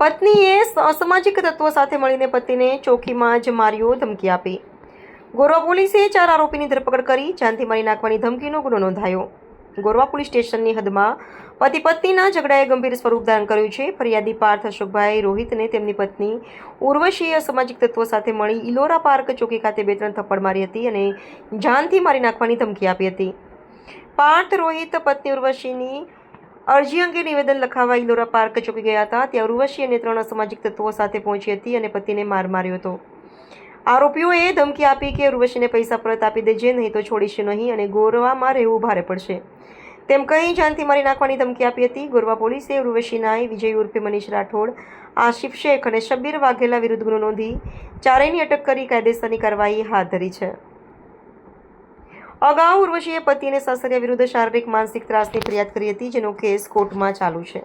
પત્નીએ અસામાજિક તત્વો સાથે મળીને પતિને ચોકીમાં જ માર્યો, ધમકી આપી. ગોરવા પોલીસે 4 આરોપીની ધરપકડ કરી. જાનથી મારી નાખવાની ધમકીનો ગુનો નોંધાયો. ગોરવા પોલીસ સ્ટેશનની હદમાં પતિ પત્નીના ઝઘડાએ ગંભીર સ્વરૂપ ધારણ કર્યું છે. ફરિયાદી પાર્થ અશોકભાઈ રોહિતને તેમની પત્ની ઉર્વશીએ અસામાજિક તત્વો સાથે મળી ઇલોરા પાર્ક ચોકી ખાતે 2-3 થપ્પડ મારી હતી અને જાનથી મારી નાખવાની ધમકી આપી હતી. પાર્થ રોહિત પત્ની ઉર્વશીની અરજી અંગે નિવેદન લખાવવા ઇલોરા પાર્ક ચોકી ગયા હતા. ત્યાં ઉર્વશી અને 3 અસામાજિક તત્વો સાથે પહોંચી હતી અને પતિને માર માર્યો હતો. આરોપીઓએ ધમકી આપી કે ઉર્વશીને પૈસા પરત આપી દેજે, નહીં તો છોડીશ નહીં અને ગોરવામાં રહેવું ભારે પડશે તેમ કહી જાનથી મારી નાખવાની ધમકી આપી હતી. ગોરવા પોલીસે ઉર્વશીના વિજય ઉર્ફે મનીષ રાઠોડ, આશિફ શેખ અને શબ્બીર વાઘેલા વિરુદ્ધ ગુનો નોંધી ચારેયની અટક કરી કાયદેસરની કાર્યવાહી હાથ ધરી છે. અગાઉ ઉર્વશીએ પતિ અને સાસરિયા વિરુદ્ધ શારીરિક માનસિક ત્રાસની ફરિયાદ કરી હતી, જેનો કેસ કોર્ટમાં ચાલુ છે.